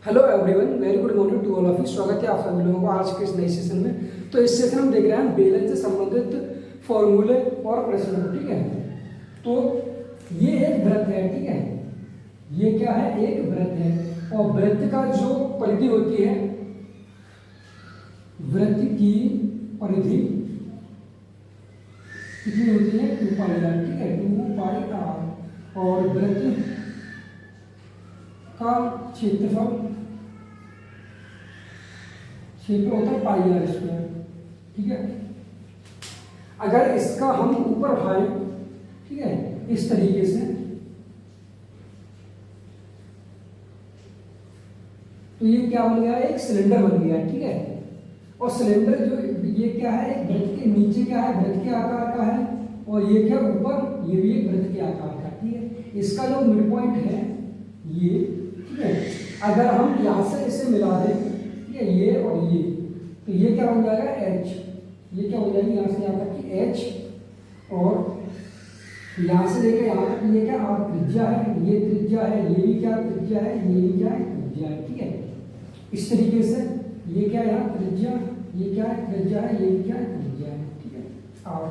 Hello everyone, very good morning to all of you. स्वागत है आप सभी लोगों को आज के इस नए सेशन में। तो इस सेशन में देख रहे हैं बेलन से संबंधित फॉर्मूले और प्रश्न। ठीक है, तो ये एक वृत्त है। ठीक है, ये क्या है? एक वृत्त है। और वृत्त का जो परिधि होती है, वृत्त की परिधि कितनी होती है? 2πr। ठीक है, 2πr। और वृत्त का क्षेत्रफल होता है πr²। ठीक है, अगर इसका हम ऊपर उठाएं, ठीक है, इस तरीके से, तो ये क्या बन गया? एक सिलेंडर बन गया। ठीक है, और सिलेंडर जो ये क्या है? एक वृत्त के नीचे क्या है? वृत्त के आकार का है। और ये क्या ऊपर? ये भी एक वृत्त के आकार का। ठीक है, इसका जो मिड पॉइंट है ये, ठीक है, अगर हम यहां से इसे मिला दें, ठीक है, ये और ये, तो ये क्या बन जाएगा? H। ये क्या हो जाएगी? यहाँ से यहाँ तक की H, और यहाँ से लेकर यहाँ तक ये क्या? R त्रिज्या है, ये त्रिज्या है, ये भी क्या त्रिज्या है, ये भी क्या है? त्रिज्या है। ठीक है, इस तरीके से ये क्या है? यहाँ त्रिज्या, ये क्या है? त्रिज्या है, ये भी क्या है? त्रिज्या है। ठीक है, और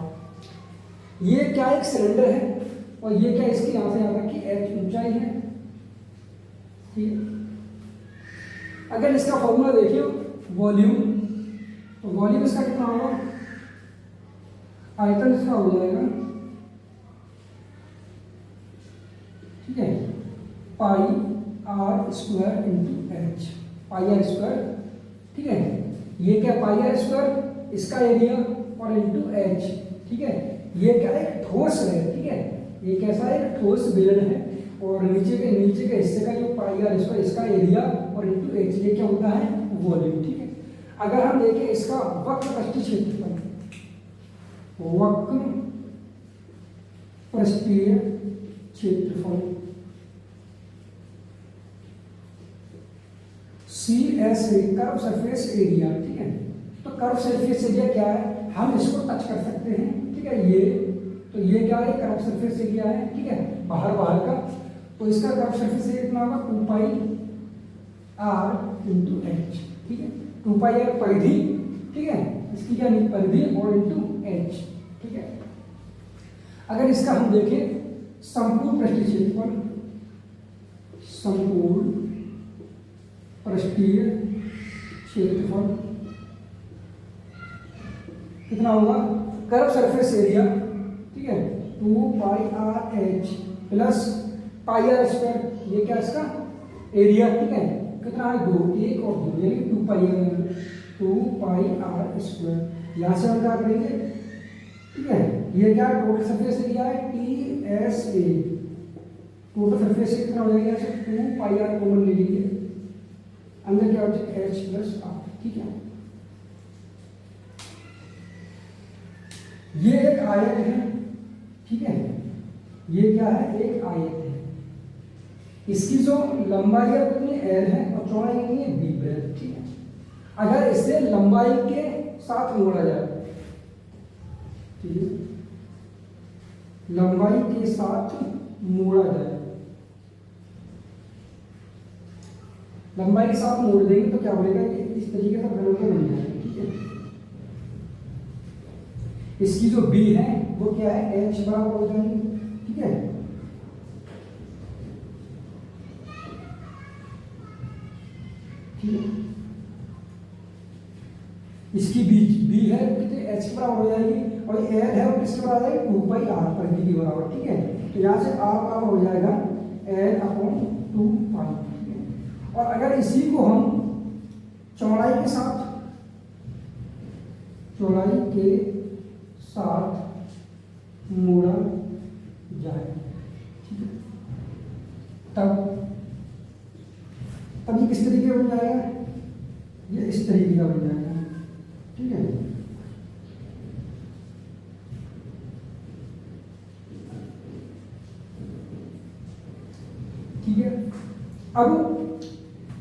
ये क्या? एक सिलेंडर है, और ये क्या? इसकी यहाँ से यहाँ तक की H ऊंचाई है। ठीक है, अगर इसका फॉर्मूला देखिए वॉल्यूम, तो वॉल्यूम इसका कितना होगा? आयतन इसका हो जाएगा, ठीक है, πr² इंटू एच, πr²। ठीक है, ये क्या? πr², इसका एरिया, और इंटू एच। ठीक है, ये क्या? एक ठोस है। ठीक है, ये कैसा? एक ठोस बेलन है, और नीचे के हिस्से का जो πr², इसका एरिया, और इंटू एच, ये क्या होता है? वॉल्यूम। ठीक है, अगर हम देखें इसका वक्र पृष्ठीय क्षेत्रफल, वक्र पृष्ठीय क्षेत्रफल CSA, कर्व सरफेस एरिया। ठीक है, तो कर्व सरफेस एरिया क्या है? हम इसको टच कर सकते हैं। ठीक है, ये तो ये क्या है? कर्व सरफेस एरिया है। ठीक है, बाहर का, तो इसका कर्व सरफेस एरिया कितना होगा? 2πr into h. ठीक है, 2πr परिधि, ठीक है, इसकी क्या? परिधि, और इंटू एच। ठीक है, अगर इसका हम देखें संपूर्ण पृष्ठीय क्षेत्रफल, संपूर्ण पृष्ठीय क्षेत्रफल कितना होगा? कर्व सरफेस एरिया, ठीक है, 2πrh प्लस πr², ये क्या? इसका एरिया। ठीक है, कितना है? 2, 1 और 2, यानी 2πr²। यहाँ से हम क्या करेंगे? ठीक है, ये क्या? टोटल सरफेस एरिया है TSA, टोटल सरफेस एरिया कितना हो जाएगा? यहाँ से 2πr कॉमन ले लीजिए, अंदर क्या हो जाएगा? H plus R। ठीक है, ये एक आयत है। ठीक है, ये क्या है? एक आयत है। इसकी जो लंबाई है कितनी? L है, और चौड़ाई कितनी है? B है। ठीक है, अगर इसे लंबाई के साथ मोड़ा जाए, ठीक है, लंबाई के साथ मोड़ा जाए, लंबाई के साथ मोड़ देंगे तो क्या बनेगा? ये इस तरीके से घनत्व बन जाएगा। ठीक है, इसकी जो B है वो क्या है? H बराबर हो जाएगी। ठीक है, इसकी B है कितने? H बराबर हो जाएगी, और ये L है वो किसके बराबर है? 2πr परिधि के बराबर। ठीक है, तो यहाँ से R बराबर हो जाएगा L/2π। और अगर इसी को हम चौड़ाई के साथ मोड़ा जाए, ठीक है, तब ये किस तरीके बन जाएगा? ये इस तरीके का बन जाएगा। ठीक है, ठीक है, अब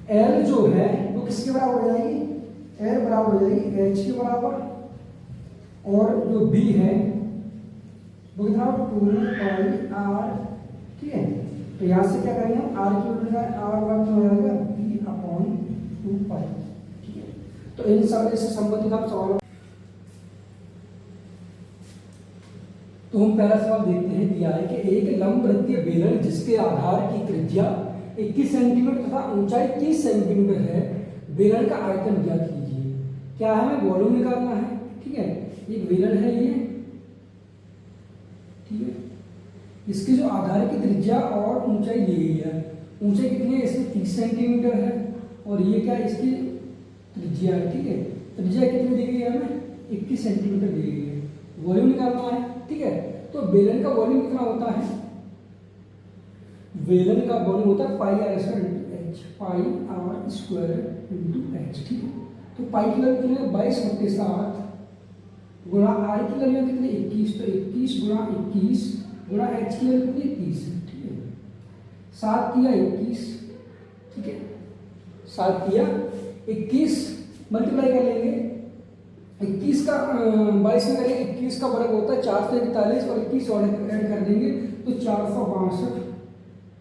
L जो है वो किसके बराबर हो जाएगी? L बराबर हो जाएगी H के बराबर, और जो B है वो कितना? 2πr। ठीक है, तो यहाँ से क्या करेंगे हम? R की वैल्यू आर वर्ग हो जाएगा B अपॉन तो इन सब से संबंधित आप सवाल, तो हम पहला सवाल देखते हैं। दिया है कि एक लंबवृत्तीय बेलन जिसके आधार की त्रिज्या 21 सेंटीमीटर तथा ऊंचाई 30 सेंटीमीटर है, बेलन का आयतन ज्ञात कीजिए। क्या है, हमें वॉल्यूम निकालना है। ठीक है, एक बेलन है ये, ठीक है, इसकी जो आधार की त्रिज्या और ऊंचाई दी गई है। ऊंचाई कितनी है, इसमें 30 सेंटीमीटर है, और ये क्या है, इसकी त्रिज्या है। ठीक है, त्रिज्या कितनी दी गई है, हमें 21 सेंटीमीटर दी गई है। वॉल्यूम निकालना है। ठीक है, तो बेलन का वॉल्यूम कितना होता है, बेलन का वॉल्यूम होता है pi r square into h, pi r square into h. ठीक है, तो पाई की वैल्यू कितनी है, 22/7 गुणा आर की वैल्यू कितनी 21, तो 21 गुणा 21 गुणा एच की वैल्यू कितनी 30 है। ठीक है, 7 तिया 21, ठीक है, 7 तिया 21 मल्टीप्लाई कर लेंगे। 21 का 22 में करेंगे, 21 का वर्ग होता है 4 से 41, और 21 और ऐड कर देंगे तो 462।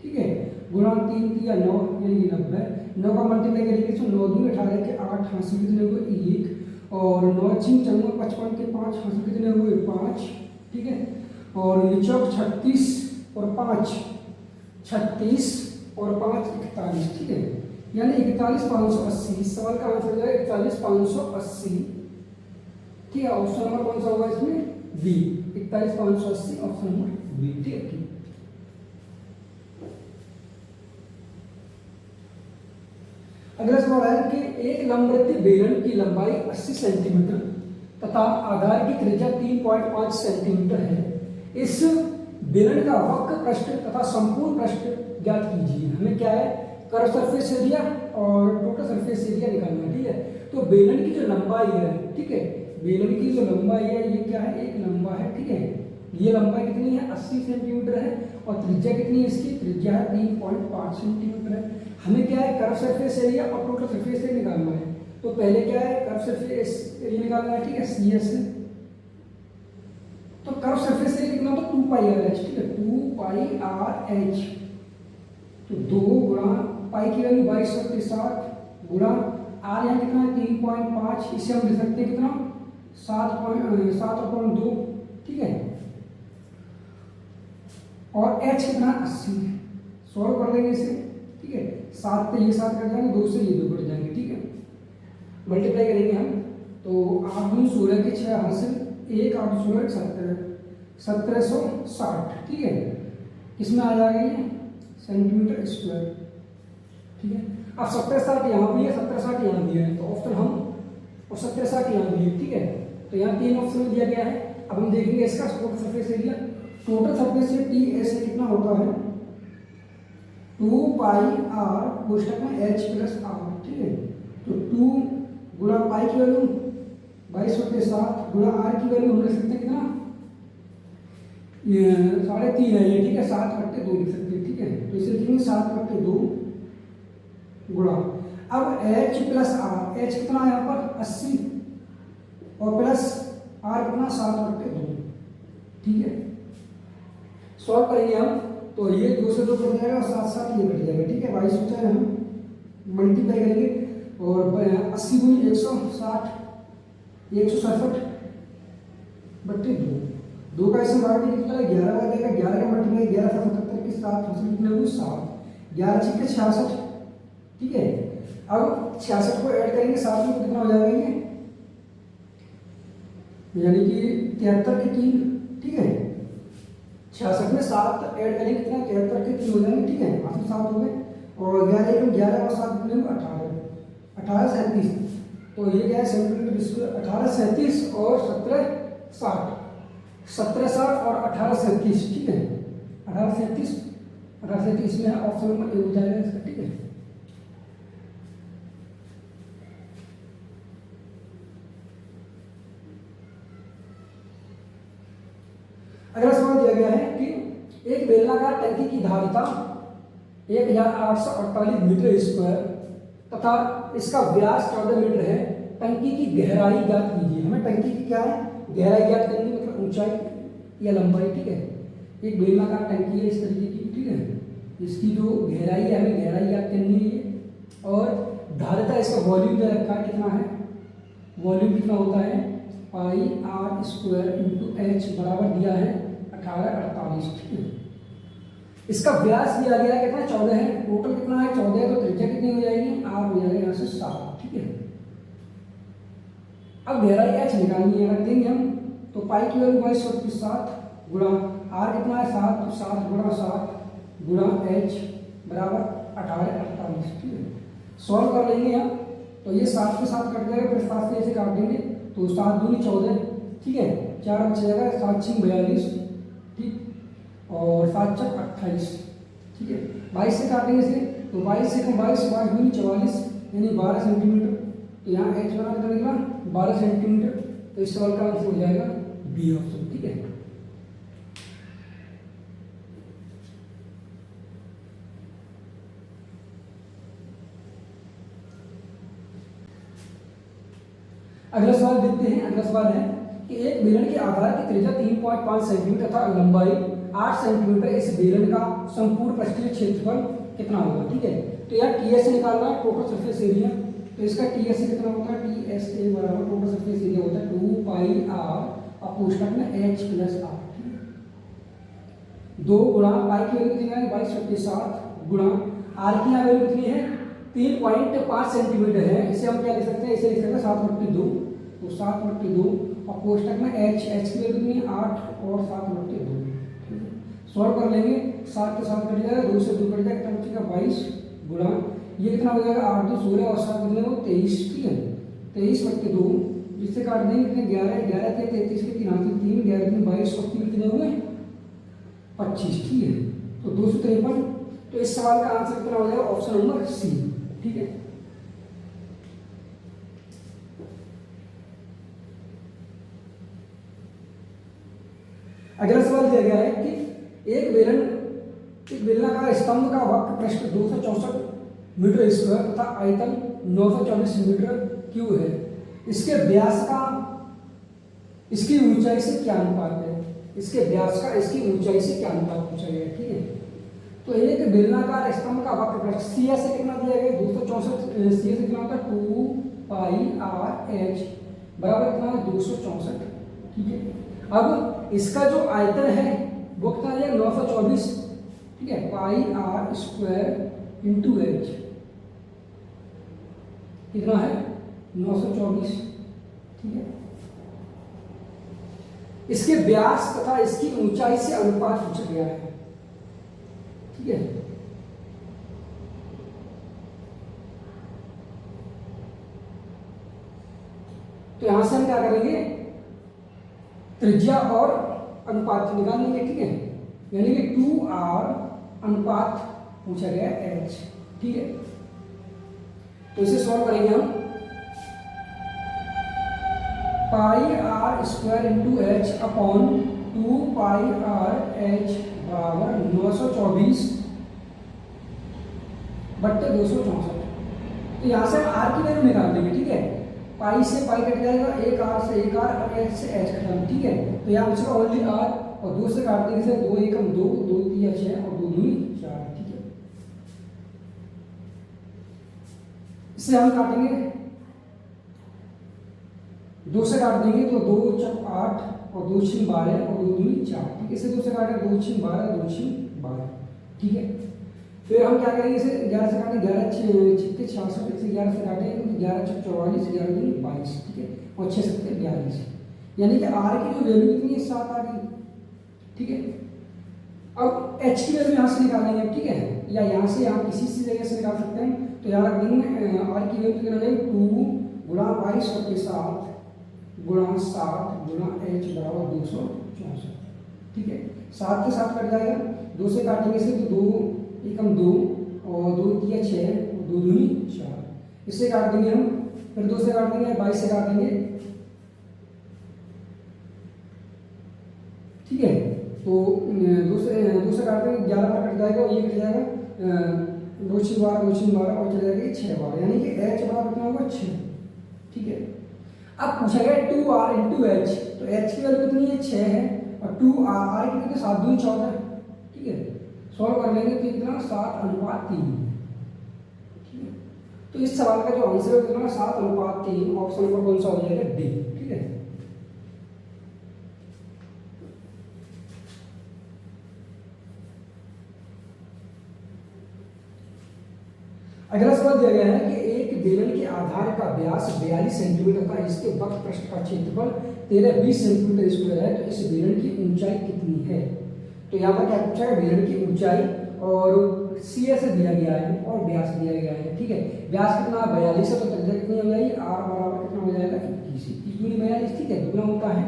ठीक है, गुणा 3 तिया 9 यानी 90, 9 का मल्टीप्लाई करेंगे तो 9 दूनी 18 के 8 हासिल कितने हुए 1, और 9 छिंग 54 के 5 हासिल कितने हुए 5। ठीक है, और निचोक 36 और 5 36 और 5 41। ठीक है, यानी 41,580। इस सवाल का आंसर हो जाएगा 41,580। ठीक है, ऑप्शन नंबर कौन सा होगा इसमें, बी, 41,580 ऑप्शन नंबर बी। ठीक है, अगला सवाल है कि एक लंबवृत्तीय बेलन की लंबाई 80 सेंटीमीटर तथा आधार की त्रिज्या 3.5 सेंटीमीटर है। इस बेलन का वक्र पृष्ठ तथा संपूर्ण पृष्ठ ज्ञात कीजिए। हमें क्या है, कर्व सरफेस एरिया और टोटल सरफेस एरिया निकालना है। ठीक है, तो बेलन की जो लंबाई है, ठीक है, बेलन की जो लंबाई है ये क्या है, एक लंबा है। ठीक है, ये लंबाई कितनी है 80 सेंटीमीटर है, और त्रिज्या कितनी है, इसकी त्रिज्या है 3.5 सेंटीमीटर है। हमें क्या है, कर्व सरफेस एरिया और टोटल सरफेस एरिया निकालना है। तो पहले क्या है, कर्व सरफेस एरिया निकालना है। ठीक है, CS, तो कर्व सरफेस एरिया कितना होता है 2 पाई आर एच। ठीक है, 2 पाई आर एच, तो 2 गुणा पाई की वैल्यू 22/7 गुणा आर यहाँ कितना है 3.5, इसे हम लिख सकते हैं कितना 7.2। ठीक है, और एच कितना 80 है। सॉल्व कर लेंगे इसे। ठीक है, 7 पे ये 7 कट जाएंगे, 2 से ये 2 कट जाएंगे। ठीक है, मल्टीप्लाई करेंगे हम, तो 8 दूनी 16 के 6 हासिल 1, 8 16 17, 1760। ठीक है, किसमें आ जाएगा ये सेंटीमीटर स्क्वायर। ठीक है, अब 1760 यहाँ भी है, 1760 यहाँ भी है, तो ऑप्शन हम, और 1760 यहाँ भी है। ठीक है, तो यहाँ 3 ऑप्शन में दिया गया है। अब हम देखेंगे इसका total surface area. Total surface area T ऐसे कितना होता है 2 पाई आर कोष्टक में एच प्लस आर। ठीक है, तो 2 गुणा पाई की वैल्यू 22/7 गुणा आर की वैल्यू हम लिख सकते हैं कितना, ये 3.5 है ये। ठीक है, 7/2 लिख सकते हैं। ठीक है, तो इसे लिखेंगे 7/2 गुणा, अब एच प्लस आर, एच कितना है यहाँ पर 80, और प्लस आर कितना 7/2। ठीक है, सॉल्व करेंगे हम, तो ये 2 से 2 कट जाएगा, और 7 ये कट जाएगा। ठीक है, 22 बचा है, हम मल्टीप्लाई करेंगे, और 80 गुनी 160, 167/2, 2 का ऐसे बाहर कितना है 11 आ जाएगा। 11 का मल्टीप्लाई 11 से 77 के 7 हासिल कितने हुए 7, 11 छिक्के 66। ठीक है, अब 66 को ऐड करेंगे 7 में, कितना हो जाएगा ये, यानी कि 73 के 3। ठीक है, 66 में 7 ऐड करेंगे कितना 73 के 3 हो जाएंगे। ठीक है, 7 हो गए, और 11 और 7 कितने हुए 18 37। तो ये क्या है सेंटीमीटर स्क्वायर, 1837 और 1760, 1760 और 1837। ठीक है, 1837 में ऑप्शन नंबर ए हो जाएगा इसका। ठीक है, अगला सवाल दिया गया है कि एक बेलनाकार टंकी की धारिता 1848 मीटर स्क्वायर तथा इसका व्यास 14 मीटर है। टंकी की गहराई ज्ञात कीजिए। हमें टंकी की क्या है गहराई ज्ञात करनी, मतलब ऊंचाई या लंबाई। ठीक है, एक बेलनाकार टंकी है इस तरीके की। ठीक है, इसकी जो गहराई है हमें गहराई ज्ञात करनी है, और धारिता इसका वॉल्यूम दे रखा है कितना है वॉल्यूम कितना होता है pi r square into H बराबर दिया है 1848। ठीक है, इसका व्यास दिया गया है कितना 14 है, टोटल कितना है 14 है, तो त्रिज्या कितनी हो जाएगी आर हो जाएगा यहाँ से 7। ठीक है, अब गहराई एच निकालनी है, रख देंगे हम, तो पाई की वैल्यू 22/7 गुणा आर कितना है 7, तो 7 गुणा 7 गुणा एच बराबर 1848। ठीक है, सॉल्व कर लेंगे हम, तो ये 7 के साथ कट जाएगा, फिर 7 से ऐसे काट देंगे, तो 7 दूनी 14। ठीक है, 4 बच जाएगा, 7 6 42। ठीक, और 7 6 28। ठीक है, 22 से काटेंगे इसे, तो 22 से कम 22, 22 दूनी 44 यानी 12 सेंटीमीटर। तो यहाँ एच बना कितना निकला 12 सेंटीमीटर। तो इस सवाल का आंसर हो जाएगा बी ऑप्शन। ठीक है, अगला सवाल देखते हैं। अगला सवाल है कि एक बेलन के आधार की त्रिज्या 3.5 सेंटीमीटर तथा लंबाई 8 सेंटीमीटर, इस बेलन का संपूर्ण पृष्ठीय क्षेत्रफल कितना होगा। ठीक है, तो यार टी एस निकालना है, टोटल सरफेस एरिया। तो इसका टी एस कितना होता है, टी एस ए बराबर टोटल सरफेस एरिया होता है 2 पाई आर और कोष्ठक में एच प्लस आर। 2 गुणा पाई की वैल्यू कितनी है 22/7 गुणा आर की वैल्यू कितनी है 3.5 सेंटीमीटर है, इसे हम क्या लिख सकते हैं, इसे लिख सकते हैं 7/2। तो 7/2 और कोष्ठक में एच की वैल्यू कितनी है 8 और 7/2। सॉल्व कर लेंगे, 7 के साथ कट जाएगा, 2 से 2 कट जाएगा, कितना बचेगा 22 गुणा ये कितना हो जाएगा 8 2 16 और 7 कितने हो 23। ठीक है, 23/2 जिससे काट देंगे कितने 11 11 के 33 के 3 हाथ 3 11 3 22 और 3 कितने हुए 25। ठीक है, तो 253। तो इस सवाल का आंसर कितना हो जाएगा ऑप्शन नंबर सी। ठीक है, अगला सवाल दिया गया है कि एक बेलनाकार स्तंभ का वक्र पृष्ठ 264 मीटर स्क्वायर तथा आयतन 924 मीटर क्यूब है, इसके व्यास का इसकी ऊंचाई से क्या अनुपात है, इसके व्यास का इसकी ऊंचाई से क्या अनुपात पूछा गया। ठीक है, तो एक बेलनाकार स्तंभ का वक्र पृष्ठ सी एस से कितना दिया गया 264, सी एस कितना होता है 2 पाई आर एच बराबर कितना है 264। ठीक है, अब इसका जो आयतन है वो कितना है 924। ठीक है, pi r square into H कितना है 924। ठीक है, इसके व्यास तथा इसकी ऊंचाई से अनुपात पूछा गया है। ठीक है, तो यहां से हम क्या करेंगे त्रिज्या और अनुपात निकाल लेंगे। ठीक है, यानी कि 2r अनुपात पूछा गया h। ठीक है, तो इसे सॉल्व करेंगे हम, pi r square into h upon 2 pi r h बराबर 924/264। तो यहाँ से आर की वैल्यू निकाल देंगे। ठीक है, पाई से पाई कट जाएगा, एक आर से एक आर और एच से एच कट। ठीक है, तो यहाँ बचेगा ओनली आर और 2 से काट देंगे, 2 एकम 2 2 3 6 और 2 दूनी 4। ठीक है, इससे हम काटेंगे, 2 से काट देंगे तो 2 4 8 और 2 6 12 और 2 दूनी 4। ठीक है, इसे 2 से काटेंगे 2 6 12 2 6 12। ठीक है, फिर हम क्या करेंगे इसे 11 से काटेंगे, 11 6 66, इसे 11 से काटेंगे तो 11 6 44 11 दूनी 22। ठीक है, और 6 7 42, यानी कि आर की जो वैल्यू कितनी है 7 आ गई। ठीक है, अब एच की वैल्यू यहाँ से निकालेंगे। ठीक है, या यहाँ से यहाँ किसी जगह से निकाल सकते हैं, तो यहाँ रख देंगे आर की वैल्यू कितना है 2 गुणा 22/7 गुणा 7 गुणा एच बराबर 264। ठीक है, 7 के साथ कट जाएगा, 2 से काटेंगे इसे तो 2 एकम 2 और 2 3 6 और 2 दूनी 4, इससे काट देंगे हम, फिर 2 से काट देंगे 22 से काट देंगे। ठीक है, तो 2 से काट देंगे 11 पर कट जाएगा और ये कट जाएगा 2 6 12 2 6 12 और चले जाएगा 6 12, यानी कि एच बराबर कितना होगा 6। ठीक है, अब पूछा गया 2r इंटू एच, तो एच की वैल्यू कितनी है 6 है और 2r आर की कितनी 7 दूनी 14। ठीक है, सॉल्व कर लेंगे तो कितना 7/3। ठीक है, तो इस सवाल का जो आंसर है कितना 7:3, ऑप्शन नंबर कौन सा हो जाएगा, डी। ठीक है, अगला सवाल दिया गया है कि एक बेलन के आधार का व्यास 42 सेंटीमीटर था, इसके वक्र पृष्ठ का क्षेत्रफल 13-20 सेंटीमीटर स्क्वायर है, तो इस बेलन की ऊंचाई कितनी है। तो यहाँ पर क्या पूछा है, बेलन की ऊंचाई और सीएस दिया गया है और व्यास दिया गया है। ठीक है, व्यास कितना 42 है, तो त्रिज्या कितनी हो जाएगी, आर बराबर कितना हो जाएगा 21, 42। ठीक है, दुगना होता है।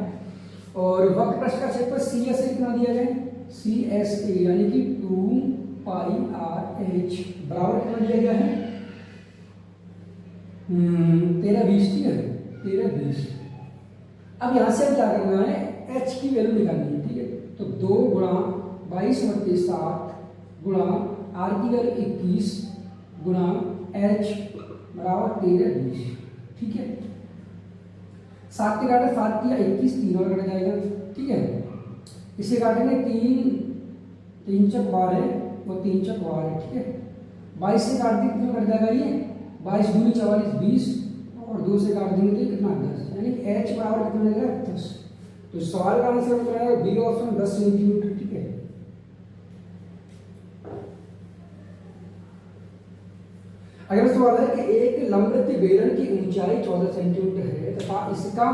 और वक्र पृष्ठ का क्षेत्रफल सीएस कितना दिया गया है, सीएस यानी कि 2 पाई आर एच बराबर कितना दिया गया है, 13-20। ठीक है, 13-20। अब यहाँ से हम क्या करना है, एच की वैल्यू निकालनी है। ठीक है, तो 2 गुणा 22/7 गुणा आर की वैल्यू 21 गुणा एच बराबर 13-20। ठीक है, 7 के काटे 7 किया 21, 3 और कट जाएगा। ठीक है, इसे काटेंगे 3 चक 12 और 3 चक 12। ठीक है, 22 से काट दी कितना कट जाएगा, ये 22 दूनी 44 20 और 2 से काट देंगे तो कितना 10, यानी एच बराबर कितना मिलेगा 10। तो सवाल का आंसर कितना है, बी ऑप्शन 10 सेंटीमीटर। ठीक है, अगला सवाल है कि एक लंबवृत्तीय बेलन की ऊंचाई 14 सेंटीमीटर है तथा इसका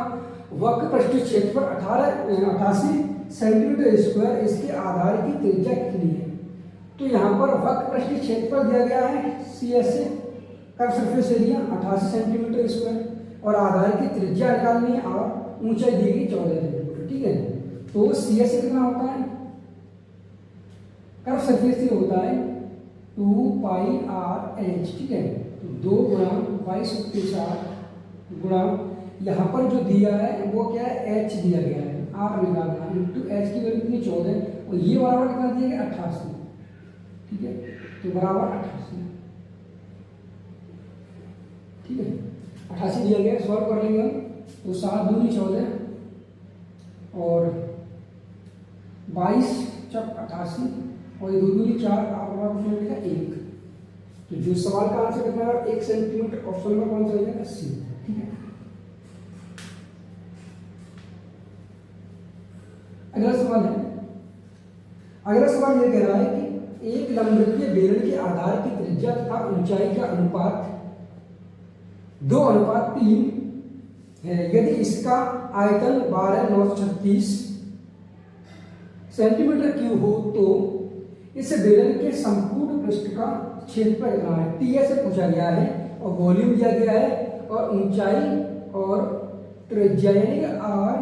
वक्र पृष्ठ क्षेत्रफल 88 सेंटीमीटर स्क्वायर, इसके आधार की त्रिज्या कितनी है। तो यहाँ पर वक्र पृष्ठ क्षेत्रफल दिया गया है सीएस से, curve surface area 88 centimetre square और आधार की त्रिज्या निकालनी है और ऊंचाई दी गई 14 सेंटीमीटर। ठीक है, तो सीएस से कितना होता है, कर्व सरफेस से होता है 2 पाई आर एच। ठीक है, तो 2 गुणा 22/7 गुणा यहाँ पर जो दिया है वो क्या है, एच दिया गया है, आर निकालना इंटू एच की वैल्यू कितनी 14 और ये बराबर कितना दिया गया 88। ठीक है, तो बराबर 88। ठीक है, 88 दिया गया, सॉल्व कर लेंगे हम। तो 7 दूनी 14 और 22 चक 88 और ये 2 दूनी 4, आर बराबर कितना मिलेगा 1। तो जो सवाल का आंसर कितना है 1 सेंटीमीटर, ऑप्शन नंबर कौन सा हो जाएगा, सी। ठीक है, अगला सवाल है, अगला सवाल ये कह रहा है कि एक लंबवृत्तीय बेलन के आधार की त्रिज्या तथा ऊंचाई का अनुपात 2:3 है, यदि इसका आयतन 12,936 सेंटीमीटर क्यूब हो तो इस बेलन के संपूर्ण पृष्ठ का क्षेत्रफल कितना है। टीएस से पूछा गया है और वॉल्यूम दिया गया है और ऊंचाई और त्रिज्या यानी कि आर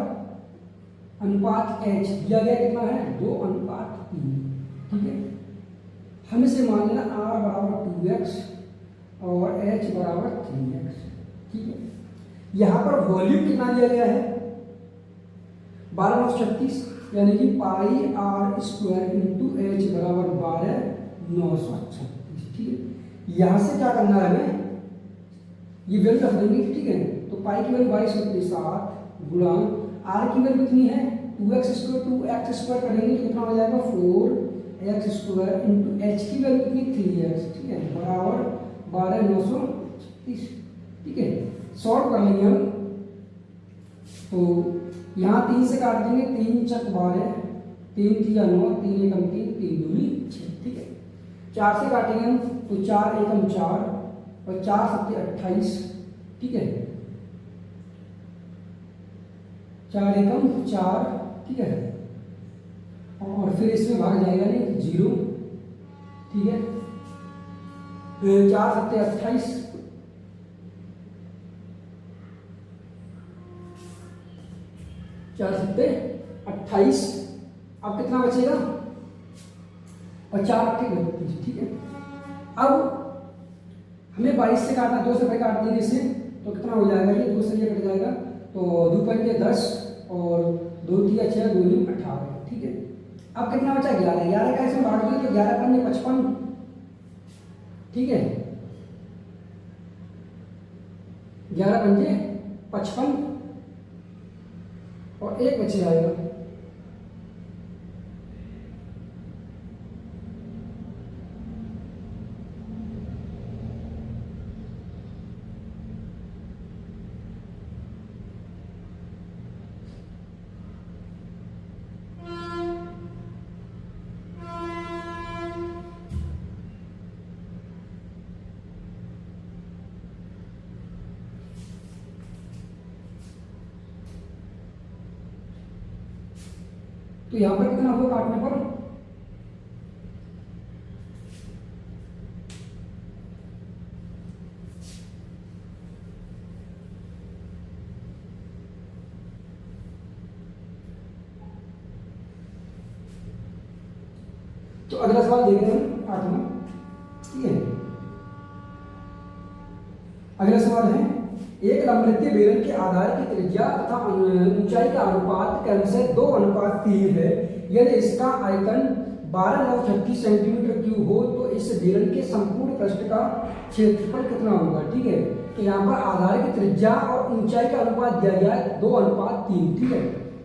अनुपात एच दिया गया कितना है 2:3। ठीक है, हम इसे मान लेना आर बराबर 2x और एच बराबर 3x। ठीक है, यहाँ पर वॉल्यूम कितना दिया गया है 12,936 यानी कि पाई आर स्क्वायर इंटू एच बराबर 12,936। ठीक है, यहाँ से क्या करना है हमें, ये वैल्यू रख देंगे। ठीक है, तो पाई की वैल्यू 22/7 गुणा आर की वैल्यू कितनी है 2x स्क्वायर करेंगे तो कितना हो जाएगा 4x स्क्वायर इंटू एच की वैल्यू कितनी 3x। ठीक है, बराबर 12,936। ठीक है, सॉल्व कर लेंगे हम। तो यहाँ 3 से काट देंगे, 3 चक 12, 3 3 9, 3 एकम 3, 3 दूनी 6। ठीक है, 4 से काटेंगे हम तो 4 एकम 4 और 4 7 28। ठीक है, 4 एकम 4। ठीक है, और फिर इसमें भाग जाएगा नहीं 0। ठीक है, 4 7 28, 4 7 28। अब कितना बचेगा और 4 8 32। ठीक है, अब हमें 22 से काटना, 2 से भाई काट देंगे इसे तो कितना हो जाएगा, ये 2 से ये कट जाएगा तो 2 पंजे 10 और 2 3 6 2 9 18। ठीक है, अब कितना बचा 11, 11 का इसमें भाग देंगे तो 11 पंजे 55। ठीक है, 11 पंजे 55 और 1 बच जाएगा। तो यहाँ पर कितना होगा काटने पर, तो अगला सवाल देख रहे हैं 8वां, ठीक है। अगला सवाल है एक लंबवृत्तीय बेलन के आधार की त्रिज्या तथा ऊंचाई का अनुपात क्रमशः 2:3 है। यदि इसका आयतन 12,936 सेंटीमीटर क्यूब हो तो इस बेलन के संपूर्ण पृष्ठ का क्षेत्रफल कितना होगा, ठीक है। तो यहाँ पर आधार की त्रिज्या और ऊंचाई का अनुपात दिया गया है 2:3, ठीक है।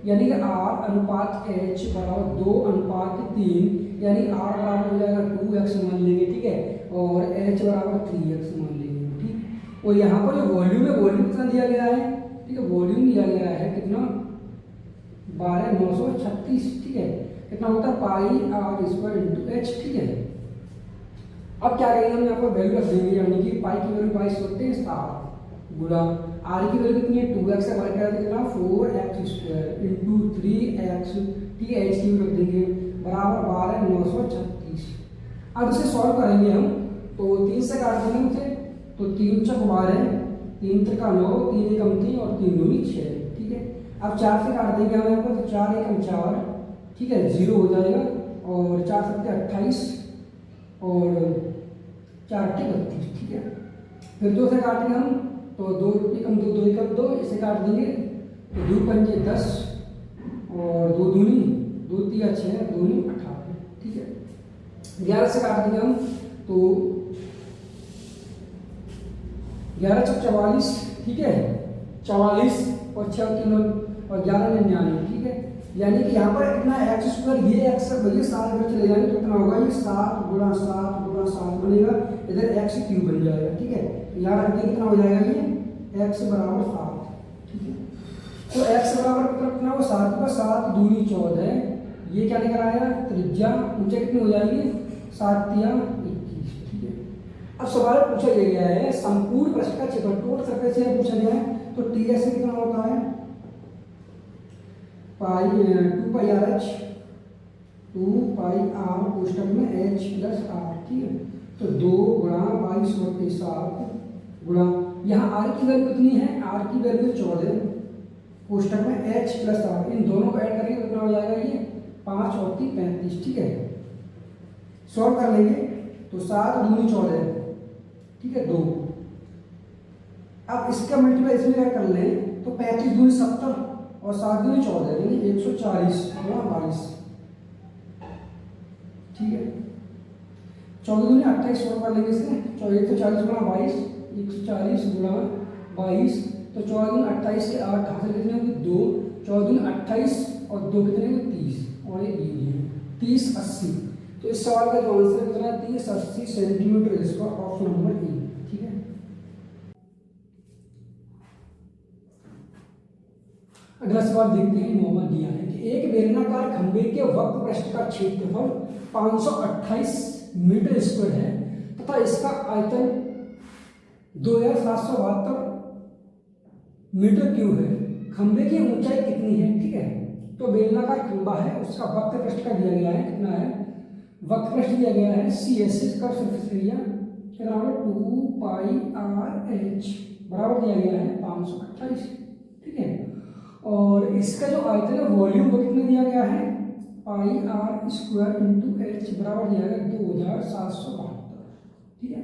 यानी कि R/H बराबर 2:3, यानी R बराबर हो जाएगा 2x मान लेंगे, ठीक है, और H बराबर 3x मान लेंगे, ठीक। और यहाँ पर जो वॉल्यूम है, वॉल्यूम कितना दिया गया है, ठीक है, वॉल्यूम दिया गया है कितना 12,936, ठीक है। कितना होता है πr² H, ठीक है। अब क्या करेंगे हम यहाँ पर वैल्यू रख देंगे, यानी कि पाई की वैल्यू 22 होते हैं 7 गुना आर की वैल्यू कितनी है 2x से वर्ग करें तो कितना 4x² इंटू 3x, ठीक है, एच की वैल्यू रख देंगे बराबर 12,936। अब इसे सॉल्व करेंगे हम, तो 3 से काट देंगे उसे, तो 3 चौक 12, 3 त्रिका 9, 3 एकम 3 और 3 दूनी 6, ठीक है। अब 4 से काट देंगे हम यहाँ पर, तो 4 एकम 4, ठीक है, 0 हो जाएगा, और 4 सत्ते 28 और 4 अट्ठे 32, ठीक है। फिर 2 से काटेंगे हम, तो 2 एकम 2, 2 एकम 2, इसे काट देंगे तो 2 पंजे 10 और 2 दूनी 2 तिया 6, 2 दूनी 18, ठीक है। 11 से काट देंगे हम, तो 11 चौक 44, ठीक है, 44 और 6 3 और 11 99, ठीक है। यानी कि यहाँ पर कितना x², ये x भैया 7 अगर चले जाएंगे तो कितना होगा, ये 7 गुणा 7 गुणा 7 बनेगा, इधर x³ बन जाएगा, ठीक है। यहाँ रख देंगे कितना हो जाएगा, ये x बराबर 7, ठीक है। तो x बराबर कितना हो 7 का 7 दूनी 14, ये क्या निकल आया त्रिज्या, ऊंचाई कितनी हो जाएगी 7 तिया 21, ठीक है। अब सवाल पूछा गया है संपूर्ण पृष्ठ का क्षेत्रफल, टोटल सरफेस एरिया पूछा गया है, तो ts से कितना होता है 2πr/h 2πr कोष्ठक में h प्लस r, ठीक है। तो 2 गुणा 22/7 गुणा यहाँ r की वैल्यू कितनी है, r की वैल्यू 14 कोष्ठक में h प्लस r, इन दोनों को ऐड करेंगे कितना हो जाएगा, ये 5 और 3 35, ठीक है। सॉल्व कर लेंगे तो 7 दूनी 14, ठीक है, 2। अब इसका मल्टीप्लाई इसमें क्या कर लें, तो 35 दूनी 70 और 7 दूनी 14, यानी 140 गुणा 22, ठीक है। 14 दूनी 28, सॉल्व कर लेंगे इसे, 140 गुणा 22, 140 गुणा 22, तो 14 दूनी 28 के 8 हासिल कितने होंगे 2, 14 दूनी 28 और 2 कितने होंगे 30, और ये 30 80। तो इस सवाल का जो आंसर कितना है 30 80 सेंटीमीटर, इसका ऑप्शन नंबर ए, ठीक है। अगला सवाल देखते हैं, नॉर्मल दिया है कि एक बेलनाकार खंभे के वक्र पृष्ठ का क्षेत्रफल 528 मीटर स्क्वायर है तथा इसका आयतन 2772 मीटर क्यूब है। खंभे की ऊंचाई कितनी है, ठीक है। तो बेलनाकार खंभा है, उसका वक्र पृष्ठ का दिया गया है, कितना है वक्र पृष्ठ दिया गया है CSS का सरफेस एरिया बराबर 2πr/h बराबर दिया गया है 528, ठीक है। और इसका जो आयतन है वॉल्यूम वो कितना दिया गया है πr² इंटू h बराबर दिया गया 2772, ठीक है।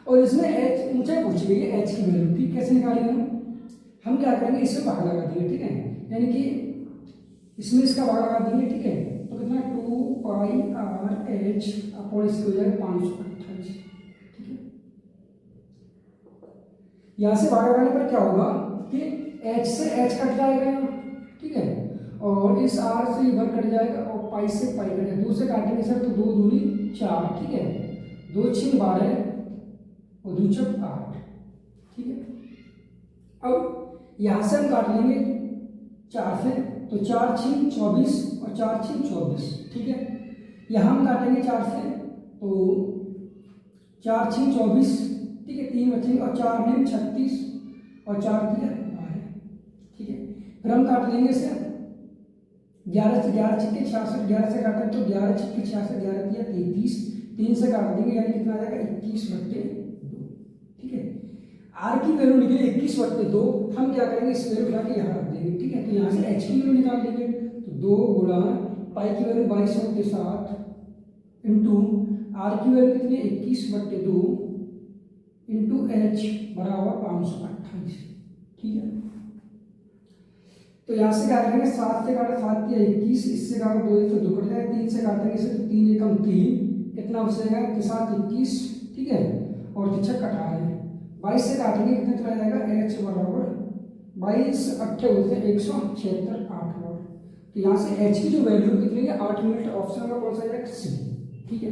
और इसमें h ऊंचाई पूछी गई है, h की वैल्यू, ठीक, कैसे निकालेंगे हम क्या करेंगे, इसमें भाग लगा देंगे, ठीक है, यानी कि इसमें इसका भाग लगा देंगे, ठीक है। तो कितना 2πr/h अपॉन इसके हो जाएगा 528, ठीक है। यहाँ से भाग लगाने पर क्या होगा कि h से h कट जाएगा, ठीक है, और इस r से इधर कट जाएगा और पाई से पाई कट जाएगा, 2 से काटेंगे सर तो 2 दूनी 4, ठीक है, 2 6 12 और 2 6 8, ठीक है। अब यहाँ से हम काट लेंगे 4 से, तो 4 6 24 और 4 6 24, ठीक है। यहाँ हम काटेंगे 4 से, तो 4 6 24, ठीक है, 3 बचेंगे और 4 में 36 और 4 दिया 12, ठीक है। फिर हम काट लेंगे इसे 11 से 11 छिक्के 66, 11 से काटें तो 11 छिक्के 66, 11 दिया 33, 3 से काट देंगे यानी कितना आ जाएगा 21/2। ठीक है, आर की वैल्यू निकली 21/2, हम क्या करेंगे इस वैल्यू उठा के यहाँ रख देंगे। ठीक है, तो यहाँ से एच की वैल्यू निकाल देंगे, तो 2 गुणा पाई की वैल्यू 22/7 इंटू आर की वैल्यू कितनी है 21/2 इंटू एच बराबर 528। ठीक है, तो यहाँ से क्या करेंगे 7 से काटा 7 या 21, इससे काटा 2 1 2 कट जाएगा, 3 से काटेंगे इसे तो 3 एकम 3, कितना बचेगा के साथ 21। ठीक है, और 6 कटा है 22 से काटेंगे कितना चला जाएगा एच बराबर 22 8 होते 176 8 वाट। तो यहाँ से एच की जो वैल्यू कितनी है 8 मिनट, ऑप्शन का कौन सा जाएगा सी। ठीक है,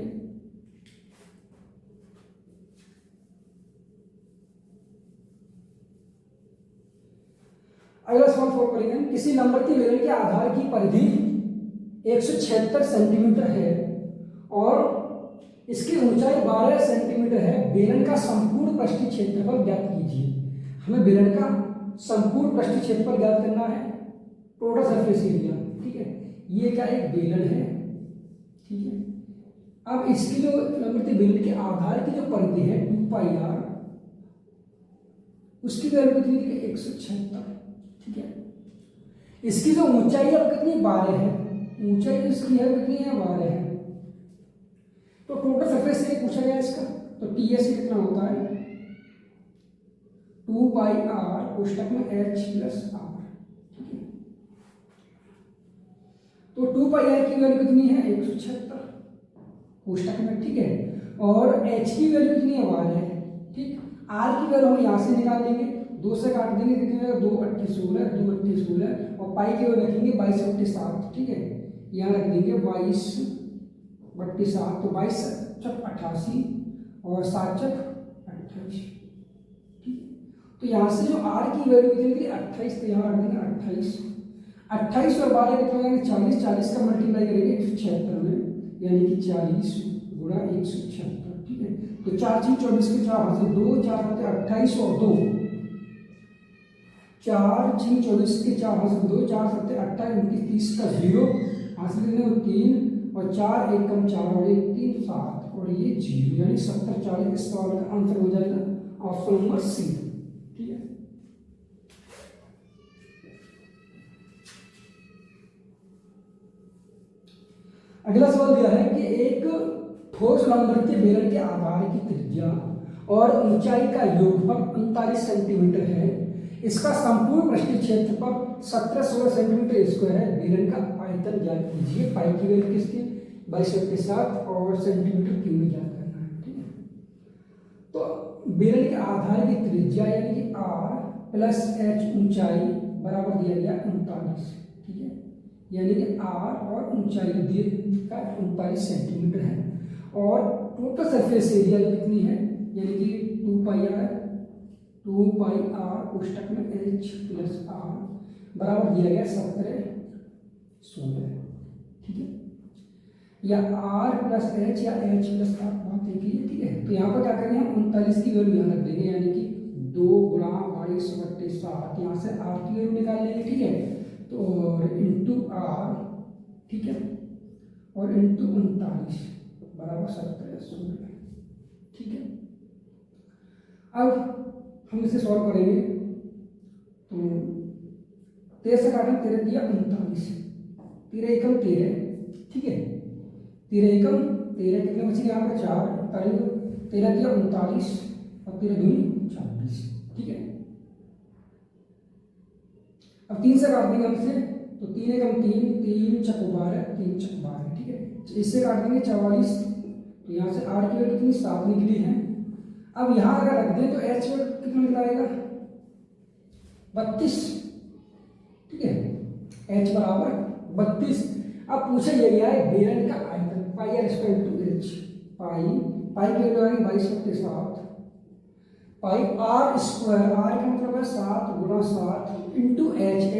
अगला सवाल सॉल्व करेंगे। किसी नंबर की बेलन के आधार की परिधि 176 सेंटीमीटर है और इसकी ऊंचाई 12 सेंटीमीटर है। बेलन का संपूर्ण पृष्ठीय क्षेत्रफल ज्ञात कीजिए। हमें बेलन का संपूर्ण पृष्ठीय क्षेत्रफल ज्ञात करना है, टोटल सरफेस एरिया। ठीक है, ये क्या एक बेलन है। ठीक है, अब इसकी जो नंबर की बेलन के आधार की जो परिधि है 2πr, उसकी वैल्यू कितनी थी 176। ठीक है, इसकी जो ऊंचाई अब कितनी 12 है, ऊंचाई इसकी है कितनी है 12 है। तो टोटल सरफेस एरिया पूछा गया इसका, तो टीएस कितना होता है 2πr कोष्टक में h प्लस r। ठीक है, तो 2πr की वैल्यू कितनी है 176 कोष्टक में। ठीक है, और h की वैल्यू कितनी है 12 है। ठीक, r की वैल्यू हम यहाँ से निकाल लेंगे, 2 से काट देंगे कितने 2 8 16, 2 8 16 और पाई की वैल्यू रखेंगे 22/7। ठीक है, यहाँ रख देंगे 22/7, तो 22 चक 88 और 7 चक 28। ठीक, तो यहाँ से जो r की वैल्यू कितनी थी 28, तो यहाँ रख देंगे 28। 28 और 12 कितना हो जाएंगे 40, 40 का मल्टीप्लाई करेंगे 176 में, यानी कि 40 गुणा 176। ठीक है, तो 4 3 24 के 4 हाथ से 2 4 7 28 और 2, 4 6 24 के 4 हाथ से 2 4 7 28 29 30 का 0 हासिल करने को 3 और 4 1 कम 4 और 1 3 7 और ये 0, यानी 70 40। इस सवाल का आंसर हो जाएगा ऑप्शन नंबर सी। ठीक है, अगला सवाल दिया है कि एक ठोस नंबर के बेलन के आधार की त्रिज्या और ऊंचाई का योगफल 39 सेंटीमीटर है। इसका संपूर्ण पृष्ठीय क्षेत्रफल 17-16 सेंटीमीटर स्क्वायर है। बेलन का आयतन ज्ञात कीजिए। पाई की वैल्यू किसकी 22/7 और सेंटीमीटर क्यूब में ज्ञात करना है। ठीक है, तो बेलन के आधार की त्रिज्या यानी कि r प्लस h ऊंचाई बराबर दिया गया 39। ठीक है, यानी कि r और ऊंचाई दिए का 39 सेंटीमीटर है और टोटल सरफेस एरिया कितनी है यानी कि 2πr कोष्टक में h प्लस r बराबर दिया गया 17/16। ठीक है, या r प्लस h या h प्लस r बात एक ही है। ठीक है, तो यहाँ पर क्या करेंगे हम 39 की वैल्यू यहाँ रख देंगे, यानी कि 2 गुणा 22/7, यहाँ से r की वैल्यू निकाल लेंगे। ठीक है, तो और इंटू r, ठीक है, और इंटू 39 बराबर 17/16। ठीक है, अब हम इसे सॉल्व करेंगे तो 13 से काटें 13 दिया 39, 13 एकम 13। ठीक है, 13 एकम 13 कितने बचे यहाँ पर 4, 13 दिया 39 और 13 दूनी 26। ठीक है, अब 3 से काट देंगे हमसे तो 3 एकम 3, 3 चक 12, 3 चक 12। ठीक है, इससे काट देंगे 44, तो यहाँ से r की वैल्यू कितनी 7 निकली है। अब यहाँ अगर रख दें तो h कितना निकलाएगा 32। ठीक है, h बराबर 32। अब पूछा गया है बेलन का आयतन पाई r स्क्वायर टू h, पाई की वैल्यू आएगी 22/7 पाई r स्क्वायर, r का मतलब है 7 गुणा 7 इंटू h, h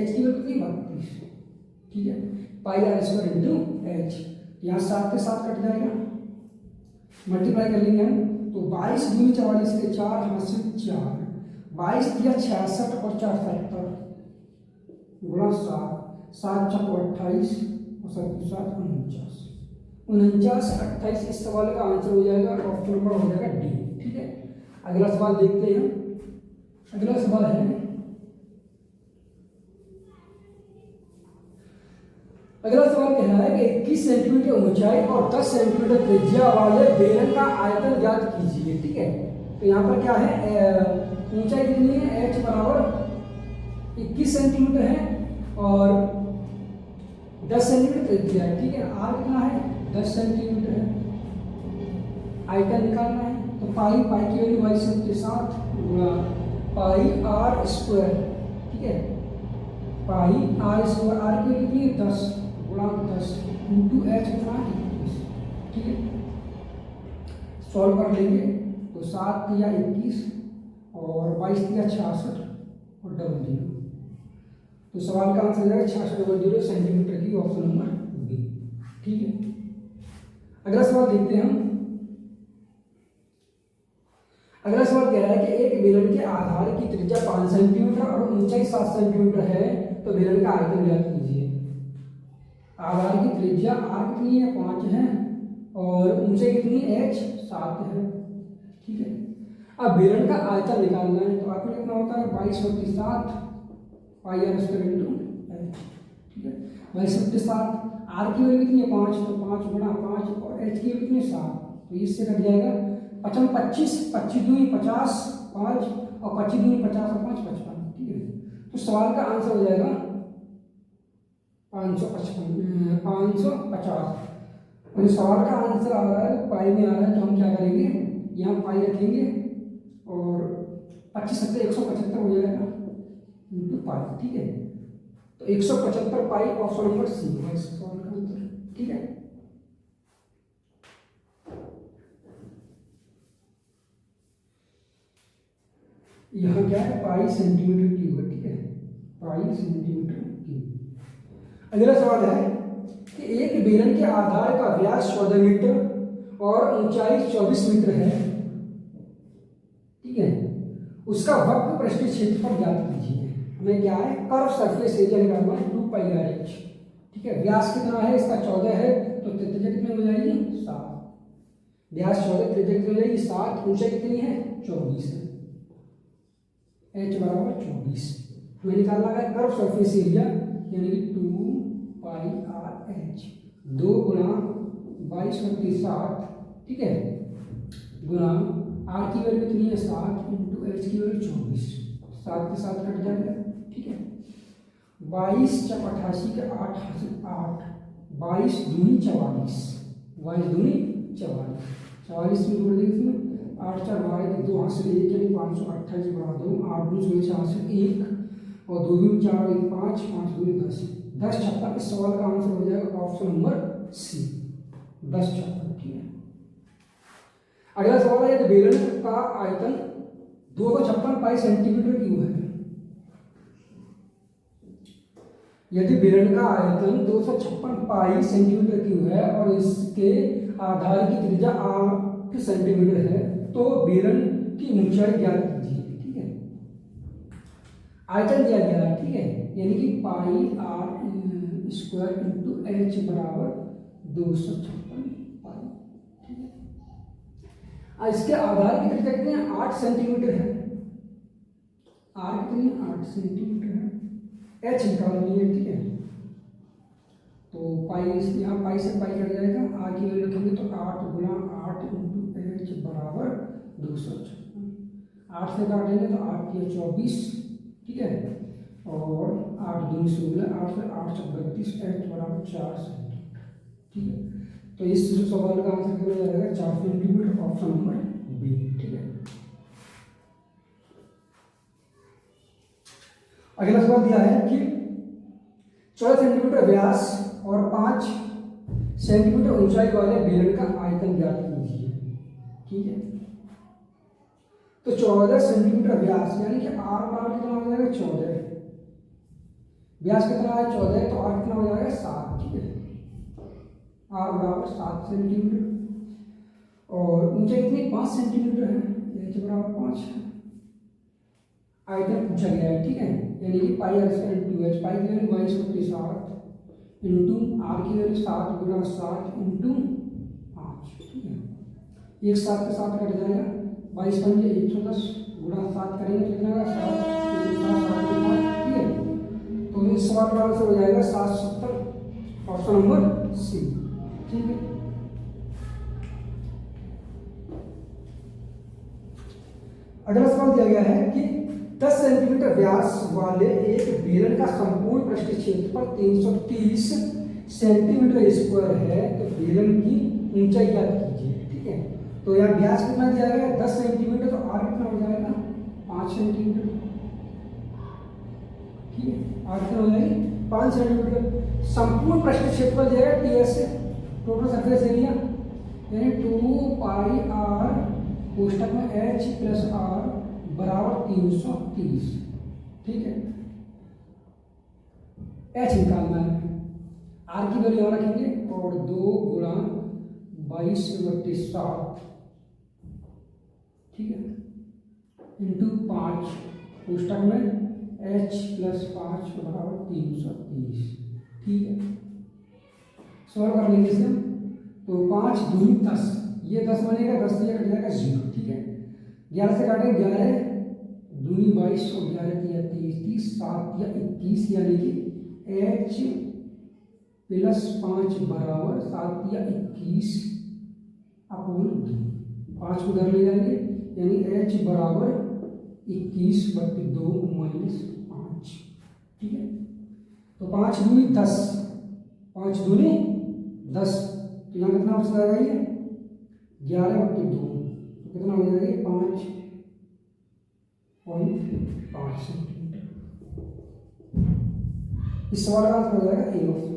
की वैल्यू कितनी 32। ठीक है, पाई r स्क्वायर इंटू h, यहाँ 7 के 7 कट जाएगा, मल्टीप्लाई कर लेंगे हम तो 22 दूनी 44 के 4 हासिल 4, 22 दिया 66 और 4 70 गुणा 7 7 × 28 और 7 × 7 49, 49 28। इस सवाल का आंसर हो जाएगा ऑप्शन नंबर हो जाएगा डी। ठीक है, अगला सवाल देखते हैं। अगला सवाल है, अगला सवाल कह रहा है कि 21 सेंटीमीटर ऊंचाई और 10 सेंटीमीटर त्रिज्या वाले बेलन का आयतन ज्ञात कीजिए। ठीक है, तो यहाँ पर क्या है, ऊंचाई कितनी है, h बराबर 21 सेंटीमीटर है और 10 सेंटीमीटर त्रिज्या है। ठीक है, r कितना है, 10 सेंटीमीटर है। आयतन निकालना है तो पाई की वैल्यू 22 के साथ गुणा पाई r स्क्वायर। ठीक है, पाई r स्क्वायर, r की वैल्यू कितनी है, 10 गुणा 10 इंटू h कितना है, 21। ठीक है, सॉल्व कर लेंगे तो 7 या 21 और 22 या 66 और डबल 0। तो सवाल का आंसर हो जाएगा 66 सेंटीमीटर की, ऑप्शन नंबर बी। ठीक है, अगला सवाल देखते हैं हम। अगला सवाल कह रहा है कि एक बेलन के आधार की त्रिज्या 5 सेंटीमीटर और ऊंचाई 7 सेंटीमीटर है, तो बेलन का आयतन ज्ञात कीजिए। आधार की त्रिज्या r कितनी है, 5 है और ऊंचाई कितनी h 7 है। ठीक है, अब बेलन का आयतन निकालना है तो आपको कितना होता है, 22/7 पाई r स्क्वायर इंटू h। ठीक है, 22/7, r की वैल्यू कितनी है, 5, तो 5 गुणा 5 और h की वैल्यू कितनी है, 7, तो इससे कट जाएगा 5 25, 25 दूनी 50, 5 और 25 दूनी 50 और 5 55। ठीक है, तो सवाल का आंसर हो जाएगा 550। और सवाल का आंसर आ रहा है पाई में आ रहा है, तो हम क्या करेंगे, यहाँ पाई रखेंगे और 25 सत्ते 175 हो जाएगा इंटू पाई। ठीक है, तो 175 पाई, ऑप्शन नंबर सी है इस सवाल का आंसर। ठीक है, यहाँ क्या है, पाई सेंटीमीटर क्यूब है। ठीक है, पाई सेंटीमीटर क्यूब। अगला सवाल है कि एक बेलन के आधार का व्यास 14 मीटर और ऊंचाई 24 मीटर है। ठीक है, उसका वक्र पृष्ठीय क्षेत्रफल ज्ञात कीजिए। हमें क्या है, कर्व सरफेस एरिया निकालना है 2πr/h। ठीक है, व्यास कितना है इसका, 14 है, तो त्रिज्या कितनी हो जाएगी, 7। व्यास 14, त्रिज्या कितनी हो जाएगी, 7, ऊंचाई कितनी है, 24 है, h बराबर 24। हमें निकालना है कर्व सरफेस एरिया, यानी कि 2πr/h 2 गुणा 22/7। ठीक है, गुणा r की वैल्यू कितनी है, 7 इंटू h की वैल्यू 24, 7 के साथ कट जाएगा। ठीक है, 22 × 88 के 8 हासिल 8, 22 दूनी 44, 22 दूनी 44, 44 में जोड़ देंगे इसमें 8 × 4 12 2 हासिल 1 यानी 528 × 2, 8 दूनी 16 हासिल 1 और 2 दूनी 4 1 5, 5 दूनी 10, 10 56। इस सवाल का आंसर हो जाएगा ऑप्शन नंबर सी, 10 56। ठीक है, अगला सवाल है कि बेलन का आयतन 256 पाई सेंटीमीटर क्यूब है। यदि बेलन का आयतन 256 पाई सेंटीमीटर क्यूब है और इसके आधार की त्रिज्या 8 सेंटीमीटर है, तो बेलन की ऊंचाई ज्ञात कीजिए। ठीक है, आयतन दिया गया है। ठीक है, यानी कि पाई r स्क्वायर इंटू h बराबर 256 पाई। ठीक है, इसके आधार की त्रिज्या कितनी है, 8 सेंटीमीटर है। r कितनी है, 8 सेंटीमीटर है, h निकालनी है। ठीक है, तो पाई, यहाँ पाई से पाई कट जाएगा, r की वैल्यू रखेंगे तो 8 गुणा 8 इंटू h बराबर 256। 8 से काटेंगे तो 8 की 24। ठीक है, और 8 दूनी 16, 8 से 8 × 32, h बराबर 4 सेंटीमीटर। ठीक है, तो इस सवाल का आंसर कितना जाएगा, 4 सेंटीमीटर, ऑप्शन नंबर बी। ठीक है, अगला सवाल दिया है कि 14 सेंटीमीटर व्यास और 5 सेंटीमीटर ऊंचाई वाले बेलन का आयतन ज्ञात कीजिए। ठीक है, तो 14 सेंटीमीटर व्यास यानी कि r बराबर कितना हो जाएगा, 14, व्यास कितना है 14, तो r कितना हो जाएगा, 7। ठीक है, r बराबर 7 सेंटीमीटर और ऊंचाई कितनी, 5 सेंटीमीटर है, h बराबर 5 है। आयतन पूछा गया है, ठीक है। यानी कि पाई आर स्क्वायर इंटू एच, पाई की वैल्यू 22/7 इंटू आर की वैल्यू 7 गुना 7 इंटू 5, ठीक है। एक 7 के साथ कट जाएगा, 22 पंजे 110 गुना 7 करेंगे तो कितना होगा 7 ठीक है। तो इस सवाल का आंसर हो जाएगा 770, ऑप्शन नंबर सी, ठीक है। अगला सवाल दिया गया है कि 10 सेंटीमीटर व्यास वाले एक बेलन का संपूर्ण पृष्ठ क्षेत्रफल 330 सेंटीमीटर स्क्वायर है, तो बेलन की ऊंचाई ज्ञात कीजिए, ठीक है। तो यहाँ व्यास कितना दिया गया है 10 सेंटीमीटर, तो आर कितना हो जाएगा 5 सेंटीमीटर, ठीक है। आर कितना हो जाएगी 5 सेंटीमीटर। संपूर्ण पृष्ठ क्षेत्रफल दिया गया टीएस से, टोटल सरफेस एरिया यानी 2 पाई आर कोष्टक में एच प्लस आर बराबर 330, ठीक है। एच निकालना है, आर की वैल्यू यहाँ रखेंगे और 2 गुणा 22/7, ठीक है, इंटू 5 कोष्टक में एच प्लस 5 बराबर 330, ठीक है। सॉल्व कर लेंगे इसे हम, तो 5 दूनी 10, ये 10 बनेगा, 10 से कट जाएगा 0, ठीक है। 11 से काटेंगे 11 दूनी 22 और 11 तिया 30, 7 या 21, यानी कि एच प्लस 5 बराबर 7 या 21 अपॉन 2, 5 को उधर ले जाएंगे यानी एच बराबर 21/2 माइनस 5, ठीक है। तो 5 दूनी 10, 5 दूनी 10, तो यहाँ कितना बच जाएगा ये 11/2, तो कितना हो जाएगा 5.5 सेंटीमीटर। इस सवाल का आंसर हो जाएगा ए ऑप्शन।